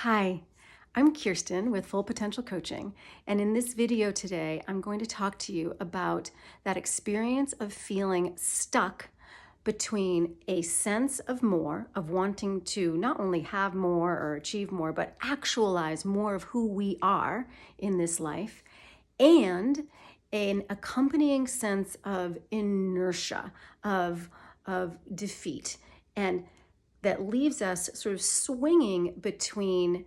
Hi, I'm Kirsten with Full Potential Coaching, and in this video today, I'm going to talk to you about that experience of feeling stuck between a sense of more, of wanting to not only have more or achieve more, but actualize more of who we are in this life, and an accompanying sense of inertia, of defeat. And that leaves us sort of swinging between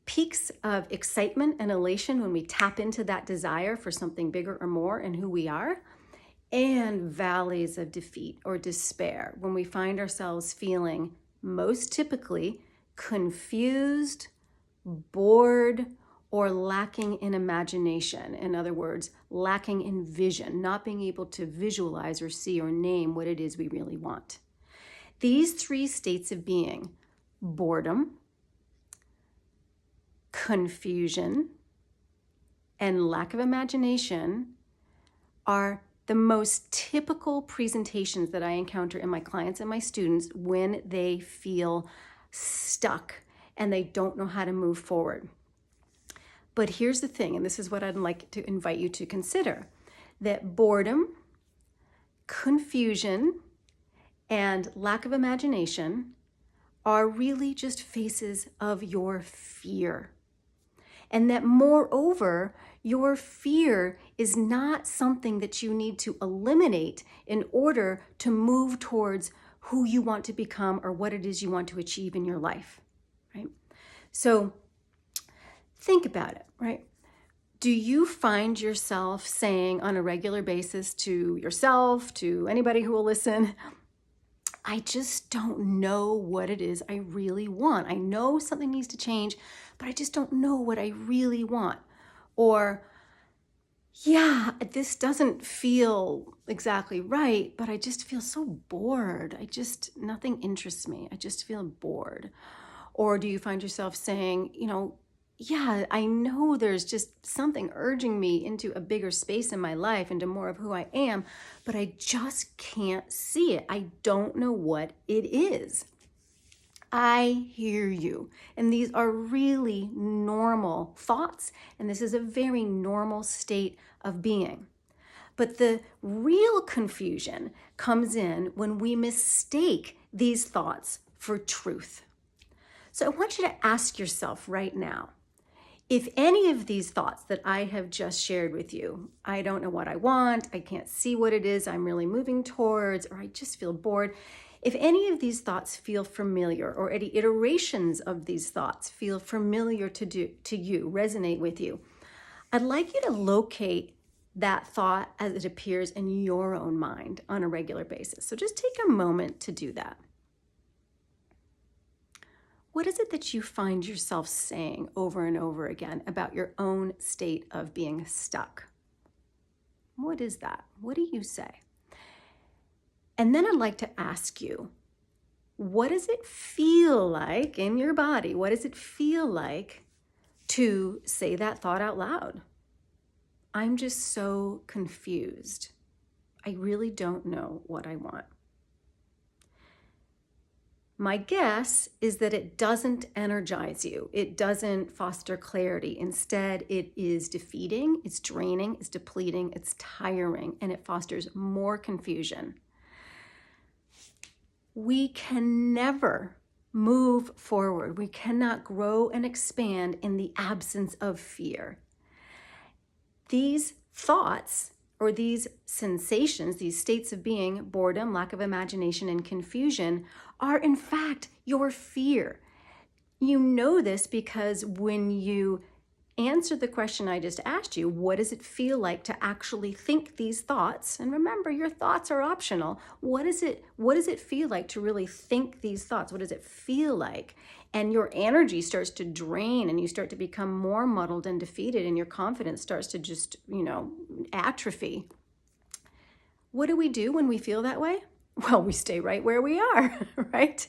peaks of excitement and elation when we tap into that desire for something bigger or more in who we are, and valleys of defeat or despair when we find ourselves feeling most typically confused, bored, or lacking in imagination. In other words, lacking in vision, not being able to visualize or see or name what it is we really want. These three states of being, boredom, confusion, and lack of imagination, are the most typical presentations that I encounter in my clients and my students when they feel stuck and they don't know how to move forward. But here's the thing, and this is what I'd like to invite you to consider, that boredom, confusion, and lack of imagination are really just faces of your fear. And that moreover, your fear is not something that you need to eliminate in order to move towards who you want to become or what it is you want to achieve in your life, right? So think about it, right? Do you find yourself saying on a regular basis to yourself, to anybody who will listen, I just don't know what it is I really want. I know something needs to change, but I just don't know what I really want. Or, yeah, this doesn't feel exactly right, but I just feel so bored. Nothing interests me. I just feel bored. Or do you find yourself saying, yeah, I know there's just something urging me into a bigger space in my life, into more of who I am, but I just can't see it. I don't know what it is. I hear you. And these are really normal thoughts, and this is a very normal state of being. But the real confusion comes in when we mistake these thoughts for truth. So I want you to ask yourself right now, if any of these thoughts that I have just shared with you, I don't know what I want, I can't see what it is I'm really moving towards, or I just feel bored, if any of these thoughts feel familiar, or any iterations of these thoughts feel familiar to you, resonate with you, I'd like you to locate that thought as it appears in your own mind on a regular basis. So just take a moment to do that. What is it that you find yourself saying over and over again about your own state of being stuck? What is that? What do you say? And then I'd like to ask you, what does it feel like in your body? What does it feel like to say that thought out loud? I'm just so confused. I really don't know what I want. My guess is that it doesn't energize you. It doesn't foster clarity. Instead, it is defeating, it's draining, it's depleting, it's tiring, and it fosters more confusion. We can never move forward. We cannot grow and expand in the absence of fear. These thoughts or these sensations, these states of being, boredom, lack of imagination, and confusion, are in fact your fear. You know this because when you answer the question I just asked you, what does it feel like to actually think these thoughts? And remember, your thoughts are optional. What does it feel like to really think these thoughts? What does it feel like? And your energy starts to drain and you start to become more muddled and defeated and your confidence starts to just, atrophy. What do we do when we feel that way? Well, we stay right where we are, right?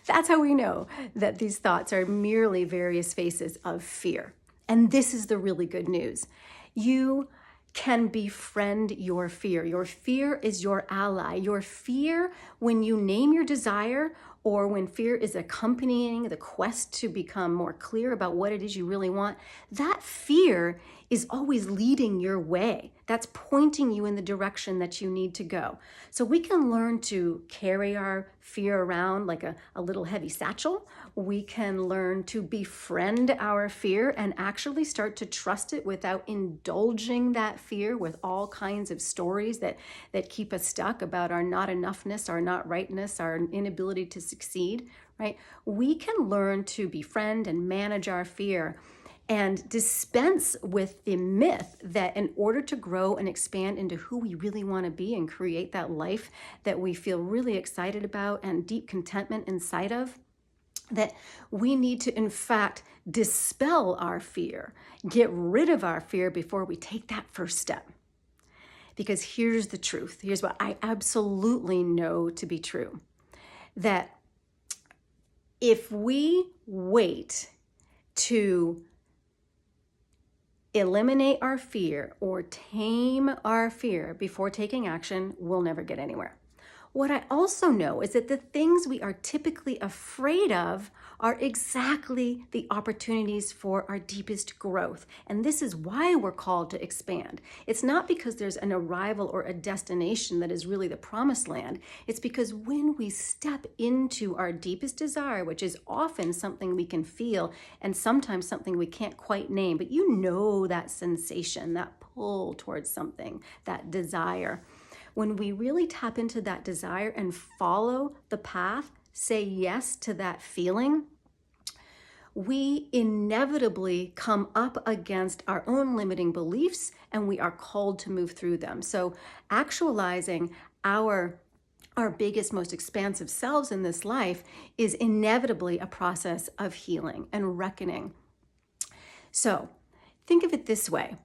That's how we know that these thoughts are merely various faces of fear. And this is the really good news. You can befriend your fear. Your fear is your ally. Your fear, when you name your desire or when fear is accompanying the quest to become more clear about what it is you really want, that fear is always leading your way. That's pointing you in the direction that you need to go. So we can learn to carry our fear around like a little heavy satchel. We can learn to befriend our fear and actually start to trust it without indulging that fear with all kinds of stories that keep us stuck about our not enoughness, our not rightness, our inability to succeed, right? We can learn to befriend and manage our fear and dispense with the myth that in order to grow and expand into who we really want to be and create that life that we feel really excited about and deep contentment inside of, that we need to, in fact, dispel our fear, get rid of our fear before we take that first step. Because here's the truth. Here's what I absolutely know to be true. That if we wait to eliminate our fear or tame our fear before taking action, we'll never get anywhere. What I also know is that the things we are typically afraid of are exactly the opportunities for our deepest growth. And this is why we're called to expand. It's not because there's an arrival or a destination that is really the promised land. It's because when we step into our deepest desire, which is often something we can feel and sometimes something we can't quite name, but you know that sensation, that pull towards something, that desire. When we really tap into that desire and follow the path, say yes to that feeling, we inevitably come up against our own limiting beliefs and we are called to move through them. So actualizing our biggest, most expansive selves in this life is inevitably a process of healing and reckoning. So think of it this way.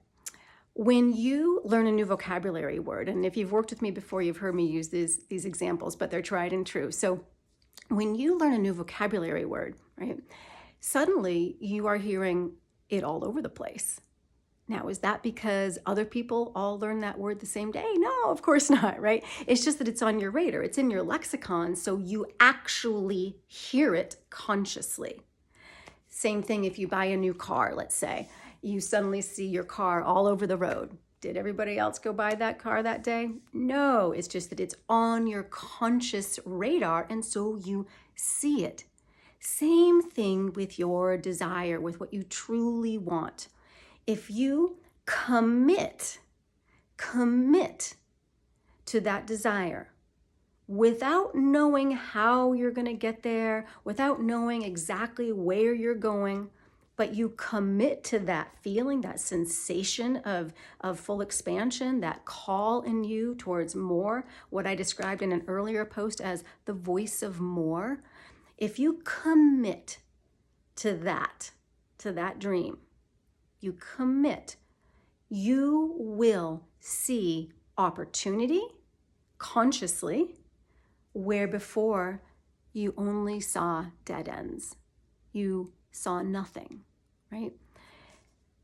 When you learn a new vocabulary word, and if you've worked with me before, you've heard me use these examples, but they're tried and true. So when you learn a new vocabulary word, right, suddenly you are hearing it all over the place. Now, is that because other people all learn that word the same day? No, of course not, right? It's just that it's on your radar. It's in your lexicon, so you actually hear it consciously. Same thing if you buy a new car, let's say. You suddenly see your car all over the road. Did everybody else go buy that car that day? No, it's just that it's on your conscious radar, and so you see it. Same thing with your desire, with what you truly want. If you commit to that desire without knowing how you're going to get there, without knowing exactly where you're going, but you commit to that feeling, that sensation of full expansion, that call in you towards more, what I described in an earlier post as the voice of more. If you commit to that dream, you commit, you will see opportunity consciously where before you only saw dead ends. You saw nothing, right?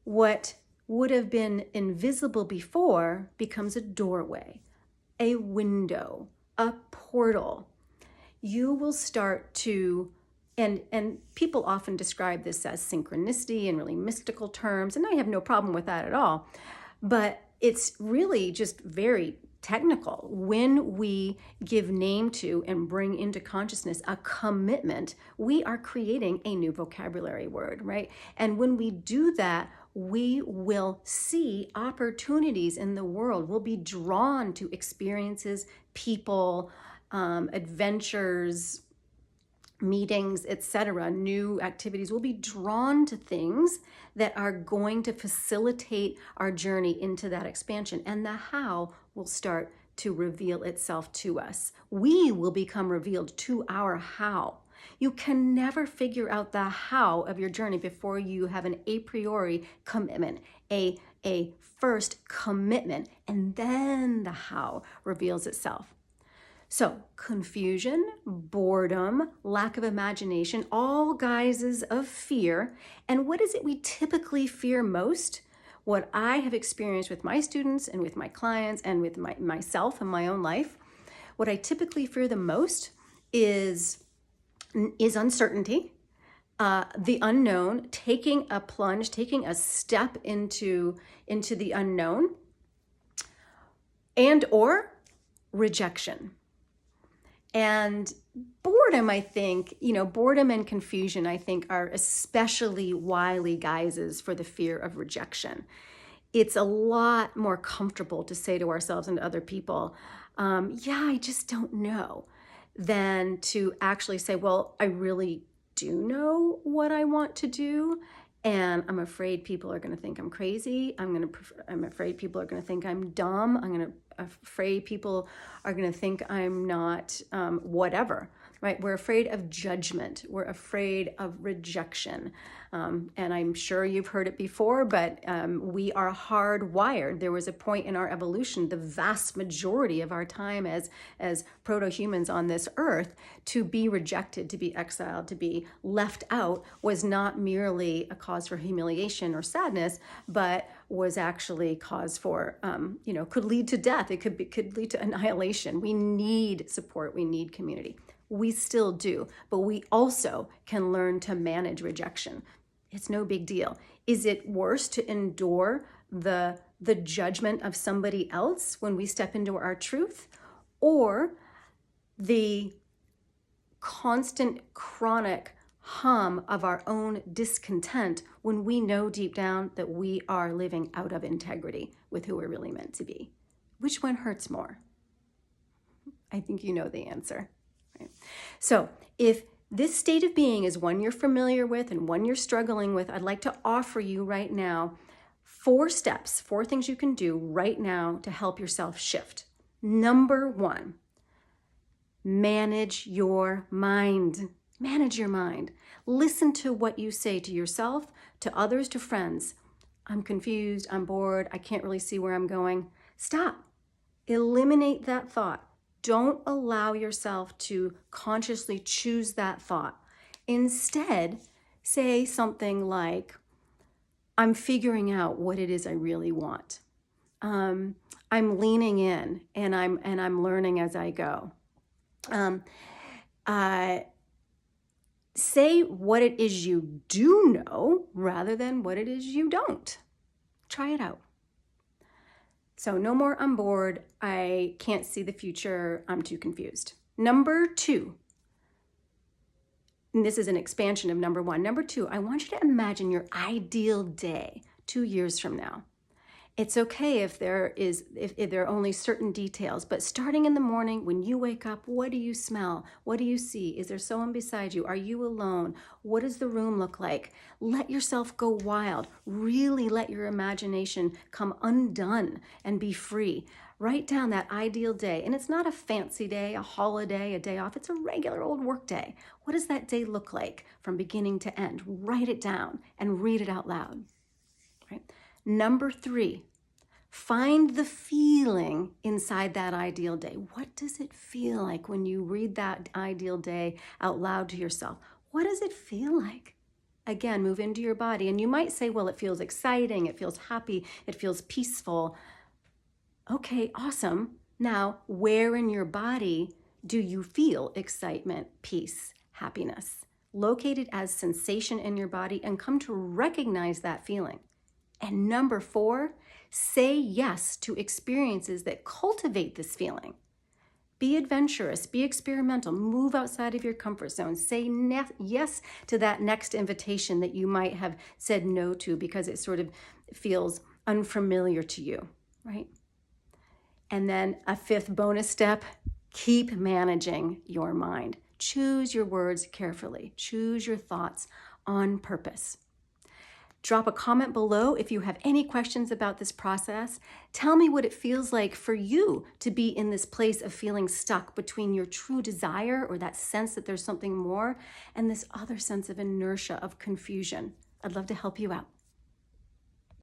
What would have been invisible before becomes a doorway, a window, a portal. You will start to, and people often describe this as synchronicity in really mystical terms, and I have no problem with that at all, but it's really just very technical. When we give name to and bring into consciousness a commitment, we are creating a new vocabulary word, right? And when we do that, we will see opportunities in the world. We'll be drawn to experiences, people, adventures, meetings, etc., new activities. We'll be drawn to things that are going to facilitate our journey into that expansion, and the how will start to reveal itself to us. We will become revealed to our how. You can never figure out the how of your journey before you have an a priori commitment, a first commitment, and then the how reveals itself. So confusion, boredom, lack of imagination, all guises of fear. And what is it we typically fear most? What I have experienced with my students and with my clients and with myself in my own life, what I typically fear the most is is uncertainty, the unknown, taking a plunge, taking a step into the unknown, and or rejection. And boredom, I think, boredom and confusion, I think, are especially wily guises for the fear of rejection. It's a lot more comfortable to say to ourselves and to other people, yeah, I just don't know, than to actually say, well, I really do know what I want to do. And I'm afraid people are going to think I'm crazy. I'm afraid people are going to think I'm dumb. Afraid people are going to think I'm not whatever, right? We're afraid of judgment. We're afraid of rejection. And I'm sure you've heard it before, but we are hardwired. There was a point in our evolution, the vast majority of our time as proto-humans on this earth, to be rejected, to be exiled, to be left out was not merely a cause for humiliation or sadness, but was actually cause for, could lead to death. It could lead to annihilation. We need support. We need community. We still do, but we also can learn to manage rejection. It's no big deal. Is it worse to endure the judgment of somebody else when we step into our truth, or the constant chronic hum of our own discontent when we know deep down that we are living out of integrity with who we're really meant to be? Which one hurts more? I think you know the answer. Right? So if this state of being is one you're familiar with and one you're struggling with, I'd like to offer you right now 4 steps, 4 things you can do right now to help yourself shift. Number 1, manage your mind. Manage your mind. Listen to what you say to yourself, to others, to friends. I'm confused, I'm bored, I can't really see where I'm going. Stop. Eliminate that thought. Don't allow yourself to consciously choose that thought. Instead, say something like, I'm figuring out what it is I really want. I'm leaning in and I'm learning as I go. Say what it is you do know rather than what it is you don't. Try it out. So no more I'm bored, I can't see the future, I'm too confused. Number 2, and this is an expansion of number 1. Number 2, I want you to imagine your ideal day 2 years from now. It's okay if there are only certain details, but starting in the morning when you wake up, what do you smell? What do you see? Is there someone beside you? Are you alone? What does the room look like? Let yourself go wild. Really let your imagination come undone and be free. Write down that ideal day. And it's not a fancy day, a holiday, a day off. It's a regular old work day. What does that day look like from beginning to end? Write it down and read it out loud. Right? Number 3, find the feeling inside that ideal day. What does it feel like when you read that ideal day out loud to yourself? What does it feel like? Again, move into your body. And you might say, well, it feels exciting, it feels happy, it feels peaceful. Okay, awesome. Now, where in your body do you feel excitement, peace, happiness? Locate it as sensation in your body and come to recognize that feeling. And number 4, say yes to experiences that cultivate this feeling. Be adventurous, be experimental, move outside of your comfort zone. Say yes to that next invitation that you might have said no to because it sort of feels unfamiliar to you, right? And then a 5th bonus step, keep managing your mind. Choose your words carefully. Choose your thoughts on purpose. Drop a comment below if you have any questions about this process. Tell me what it feels like for you to be in this place of feeling stuck between your true desire or that sense that there's something more and this other sense of inertia, of confusion. I'd love to help you out.